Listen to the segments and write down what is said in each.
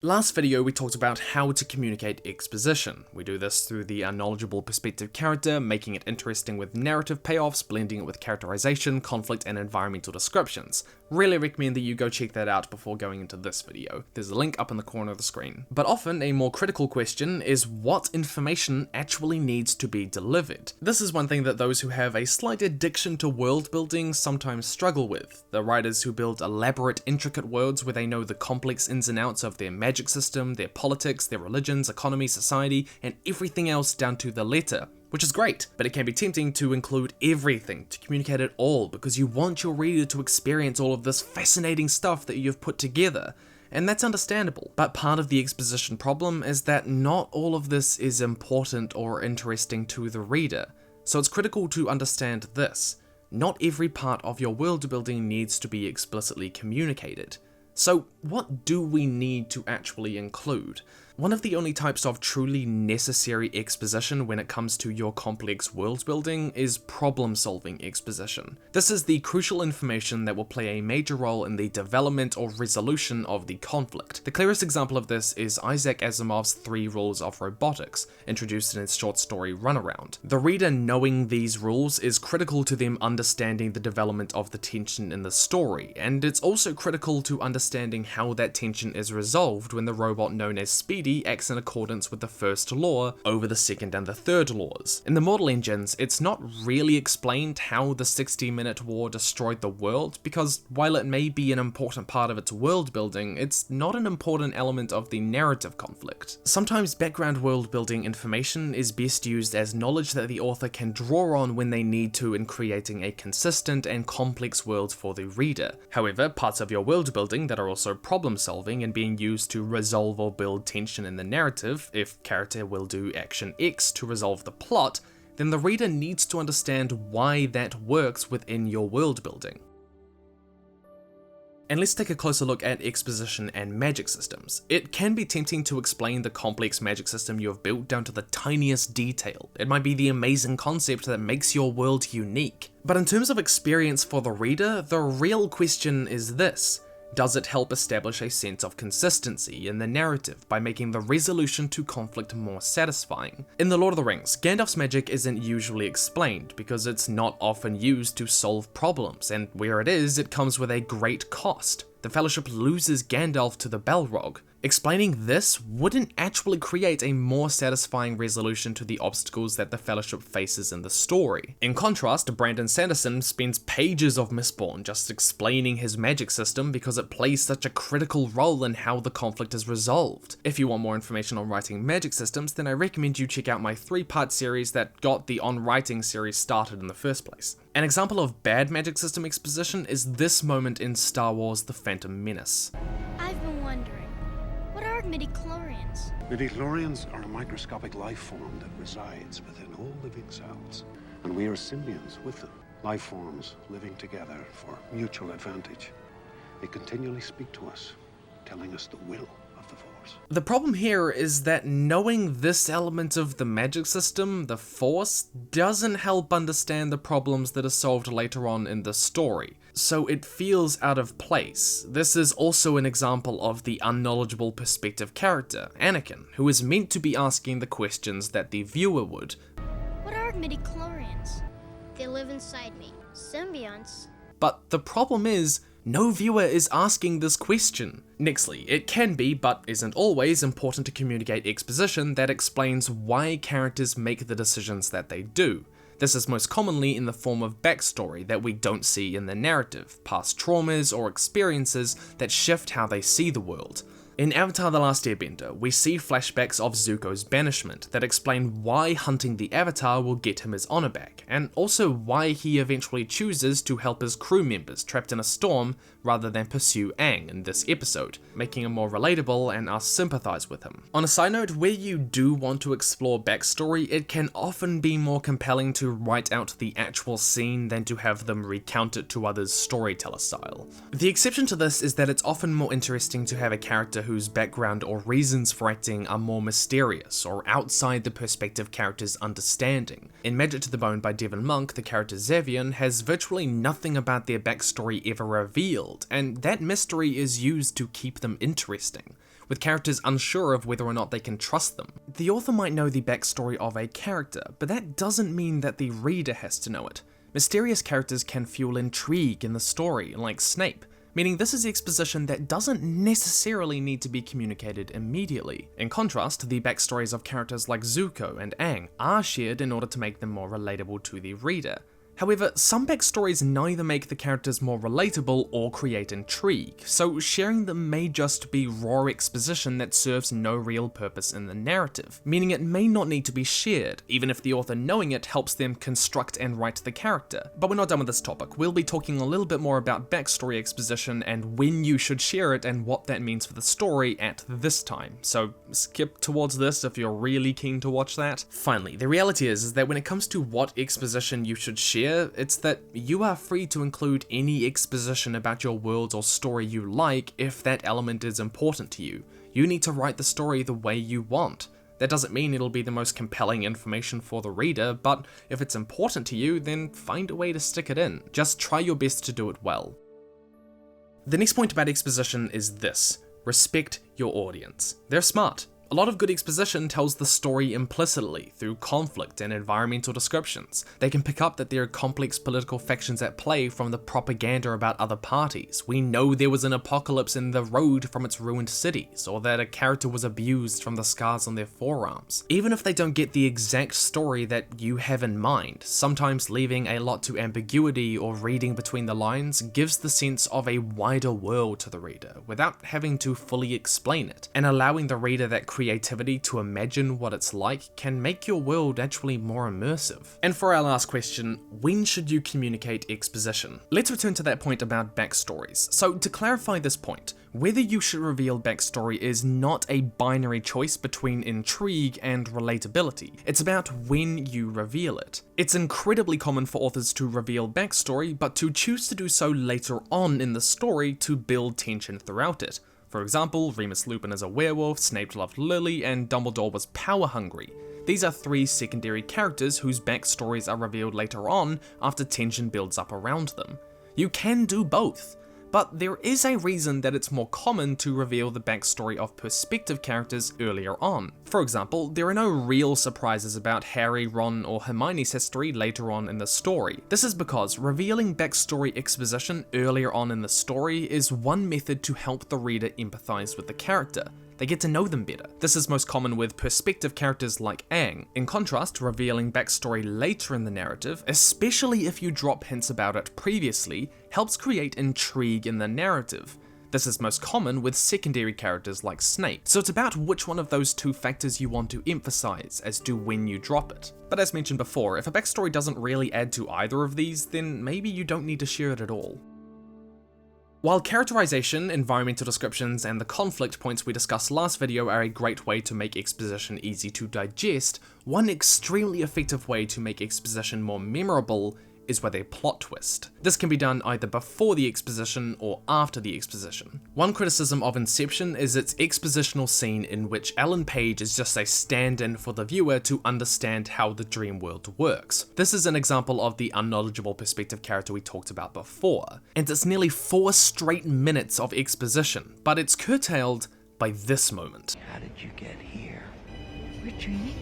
Last video we talked about how to communicate exposition. We do this through the unknowledgeable perspective character, making it interesting with narrative payoffs, blending it with characterization, conflict, and environmental descriptions. Really recommend that you go check that out before going into this video. There's a link up in the corner of the screen. But often a more critical question is what information actually needs to be delivered. This is one thing that those who have a slight addiction to world building sometimes struggle with. The writers who build elaborate, intricate worlds where they know the complex ins and outs of their magic system, their politics, their religions, economy, society, and everything else down to the letter. Which is great, but it can be tempting to include everything, to communicate it all, because you want your reader to experience all of this fascinating stuff that you've put together. And that's understandable, but part of the exposition problem is that not all of this is important or interesting to the reader. So it's critical to understand this. Not every part of your world building needs to be explicitly communicated. So what do we need to actually include? One of the only types of truly necessary exposition when it comes to your complex world building is problem-solving exposition. This is the crucial information that will play a major role in the development or resolution of the conflict. The clearest example of this is Isaac Asimov's 3 Rules of Robotics, introduced in his short story Runaround. The reader knowing these rules is critical to them understanding the development of the tension in the story, and it's also critical to understanding how that tension is resolved when the robot known as Speedy acts in accordance with the first law over the second and the third laws. In the model engines, it's not really explained how the 60-minute war destroyed the world, because while it may be an important part of its world building, it's not an important element of the narrative conflict. Sometimes background world building information is best used as knowledge that the author can draw on when they need to in creating a consistent and complex world for the reader. However, parts of your world building that are also problem solving and being used to resolve or build tension in the narrative, if character will do action X to resolve the plot, then the reader needs to understand why that works within your world building. And let's take a closer look at exposition and magic systems. It can be tempting to explain the complex magic system you have built down to the tiniest detail. It might be the amazing concept that makes your world unique. But in terms of experience for the reader, the real question is this. Does it help establish a sense of consistency in the narrative by making the resolution to conflict more satisfying? In The Lord of the Rings, Gandalf's magic isn't usually explained because it's not often used to solve problems, and where it is, it comes with a great cost. The Fellowship loses Gandalf to the Balrog. Explaining this wouldn't actually create a more satisfying resolution to the obstacles that the Fellowship faces in the story. In contrast, Brandon Sanderson spends pages of Mistborn just explaining his magic system because it plays such a critical role in how the conflict is resolved. If you want more information on writing magic systems, then I recommend you check out my 3-part series that got the On Writing series started in the first place. An example of bad magic system exposition is this moment in Star Wars: The Phantom Menace. I've been wondering, what are midi-chlorians? Midi-chlorians are a microscopic life form that resides within all living cells, and we are symbionts with them. Life forms living together for mutual advantage. They continually speak to us, telling us the will of the Force. The problem here is that knowing this element of the magic system, the Force, doesn't help understand the problems that are solved later on in the story, so it feels out of place. This is also an example of the unknowledgeable perspective character, Anakin, who is meant to be asking the questions that the viewer would. What are midi-chlorians? They live inside me. Symbionts? But the problem is, no viewer is asking this question. Nextly, it can be, but isn't always, important to communicate exposition that explains why characters make the decisions that they do. This is most commonly in the form of backstory that we don't see in the narrative, past traumas or experiences that shift how they see the world. In Avatar: The Last Airbender, we see flashbacks of Zuko's banishment that explain why hunting the Avatar will get him his honor back, and also why he eventually chooses to help his crew members trapped in a storm rather than pursue Aang in this episode, making him more relatable and us sympathize with him. On a side note, where you do want to explore backstory, it can often be more compelling to write out the actual scene than to have them recount it to others storyteller style. The exception to this is that it's often more interesting to have a character whose background or reasons for acting are more mysterious or outside the perspective character's understanding. In Magic to the Bone by Devin Monk, the character Xavian has virtually nothing about their backstory ever revealed, and that mystery is used to keep them interesting. with characters unsure of whether or not they can trust them. The author might know the backstory of a character, but that doesn't mean that the reader has to know it. Mysterious characters can fuel intrigue in the story, like Snape, meaning this is exposition that doesn't necessarily need to be communicated immediately. In contrast, the backstories of characters like Zuko and Aang are shared in order to make them more relatable to the reader. However, some backstories neither make the characters more relatable or create intrigue, so sharing them may just be raw exposition that serves no real purpose in the narrative, meaning it may not need to be shared, even if the author knowing it helps them construct and write the character. But we're not done with this topic. We'll be talking a little bit more about backstory exposition and when you should share it and what that means for the story at this time, so skip towards this if you're really keen to watch that. Finally, the reality is that when it comes to what exposition you should share, it's that you are free to include any exposition about your world or story you like if that element is important to you. You need to write the story the way you want. That doesn't mean it'll be the most compelling information for the reader, but if it's important to you, then find a way to stick it in. Just try your best to do it well. The next point about exposition is this: respect your audience. They're smart. A lot of good exposition tells the story implicitly through conflict and environmental descriptions. They can pick up that there are complex political factions at play from the propaganda about other parties. We know there was an apocalypse in the road from its ruined cities, or that a character was abused from the scars on their forearms. Even if they don't get the exact story that you have in mind, sometimes leaving a lot to ambiguity or reading between the lines gives the sense of a wider world to the reader, without having to fully explain it, and allowing the reader that creativity to imagine what it's like can make your world actually more immersive. And for our last question, when should you communicate exposition? Let's return to that point about backstories. So to clarify this point, whether you should reveal backstory is not a binary choice between intrigue and relatability. It's about when you reveal it. It's incredibly common for authors to reveal backstory, but to choose to do so later on in the story to build tension throughout it. For example, Remus Lupin is a werewolf, Snape loved Lily, and Dumbledore was power-hungry. These are three secondary characters whose backstories are revealed later on after tension builds up around them. You can do both, but there is a reason that it's more common to reveal the backstory of perspective characters earlier on. For example, there are no real surprises about Harry, Ron, or Hermione's history later on in the story. This is because revealing backstory exposition earlier on in the story is one method to help the reader empathize with the character. They get to know them better. This is most common with perspective characters like Aang. In contrast, revealing backstory later in the narrative, especially if you drop hints about it previously, helps create intrigue in the narrative. This is most common with secondary characters like Snape, so it's about which one of those two factors you want to emphasize as to when you drop it. But as mentioned before, if a backstory doesn't really add to either of these, then maybe you don't need to share it at all. While characterization, environmental descriptions, and the conflict points we discussed last video are a great way to make exposition easy to digest, one extremely effective way to make exposition more memorable is with a plot twist. This can be done either before the exposition or after the exposition. One criticism of Inception is its expositional scene in which Ellen Page is just a stand-in for the viewer to understand how the dream world works. This is an example of the unknowledgeable perspective character we talked about before, and it's nearly 4 straight minutes of exposition, but it's curtailed by this moment. How did you get here? We're dreaming.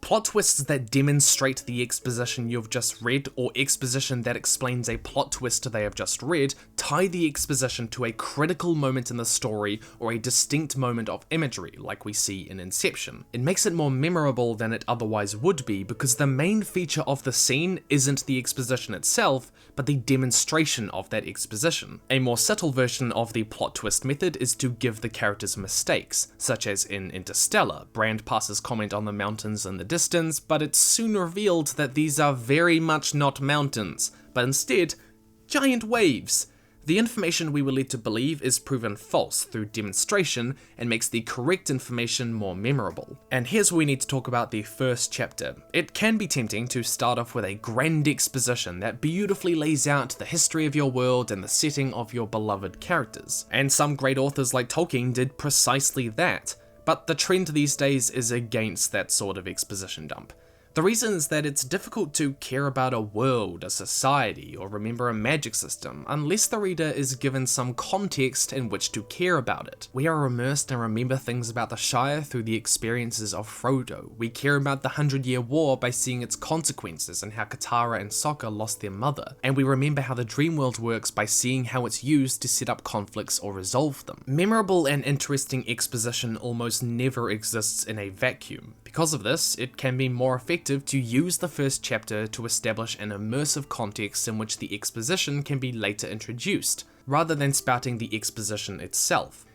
Plot twists that demonstrate the exposition you've just read, or exposition that explains a plot twist they have just read, tie the exposition to a critical moment in the story or a distinct moment of imagery, like we see in Inception. It makes it more memorable than it otherwise would be because the main feature of the scene isn't the exposition itself, but the demonstration of that exposition. A more subtle version of the plot twist method is to give the characters mistakes, such as in Interstellar. Brand passes comment on the mountains in the distance, but it's soon revealed that these are very much not mountains, but instead giant waves. The information we were led to believe is proven false through demonstration and makes the correct information more memorable. And here's where we need to talk about the first chapter. It can be tempting to start off with a grand exposition that beautifully lays out the history of your world and the setting of your beloved characters. And some great authors like Tolkien did precisely that. But the trend these days is against that sort of exposition dump. The reason is that it's difficult to care about a world, a society, or remember a magic system unless the reader is given some context in which to care about it. We are immersed and remember things about the Shire through the experiences of Frodo. We care about the 100-Year War by seeing its consequences and how Katara and Sokka lost their mother. And we remember how the dream world works by seeing how it's used to set up conflicts or resolve them. Memorable and interesting exposition almost never exists in a vacuum. Because of this, it can be more effective to use the first chapter to establish an immersive context in which the exposition can be later introduced, rather than spouting the exposition itself.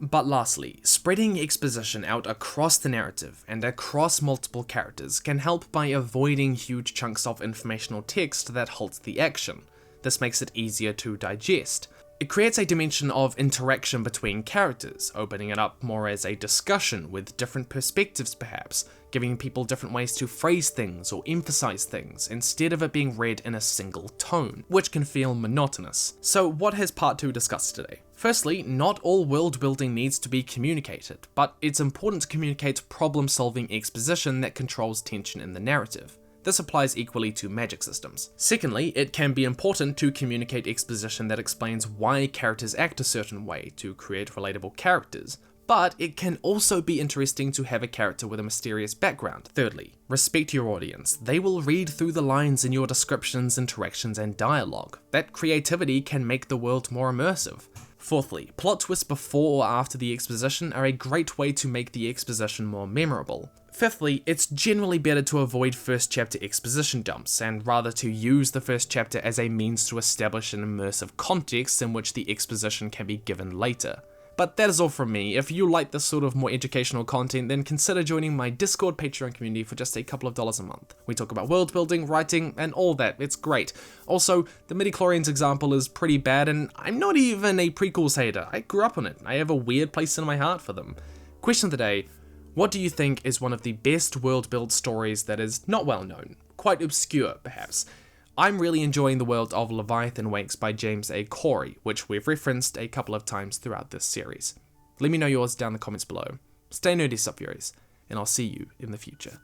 But lastly, spreading exposition out across the narrative and across multiple characters can help by avoiding huge chunks of informational text that halts the action. This makes it easier to digest. It creates a dimension of interaction between characters, opening it up more as a discussion with different perspectives perhaps, giving people different ways to phrase things or emphasize things, instead of it being read in a single tone, which can feel monotonous. So what has part 2 discussed today? Firstly, not all world building needs to be communicated, but it's important to communicate problem-solving exposition that controls tension in the narrative. This applies equally to magic systems. Secondly, it can be important to communicate exposition that explains why characters act a certain way to create relatable characters, but it can also be interesting to have a character with a mysterious background. Thirdly, respect your audience. They will read through the lines in your descriptions, interactions, and dialogue. That creativity can make the world more immersive. Fourthly, plot twists before or after the exposition are a great way to make the exposition more memorable. Fifthly, it's generally better to avoid first chapter exposition dumps, and rather to use the first chapter as a means to establish an immersive context in which the exposition can be given later. But that is all from me. If you like this sort of more educational content, then consider joining my Discord Patreon community for just a couple of dollars a month. We talk about world building, writing, and all that. It's great. Also, the midi-chlorians example is pretty bad, and I'm not even a prequels hater. I grew up on it. I have a weird place in my heart for them. Question of the day: what do you think is one of the best world build stories that is not well known? Quite obscure, perhaps. I'm really enjoying the world of Leviathan Wakes by James A. Corey, which we've referenced a couple of times throughout this series. Let me know yours down in the comments below. Stay nerdy, Subfuries, and I'll see you in the future.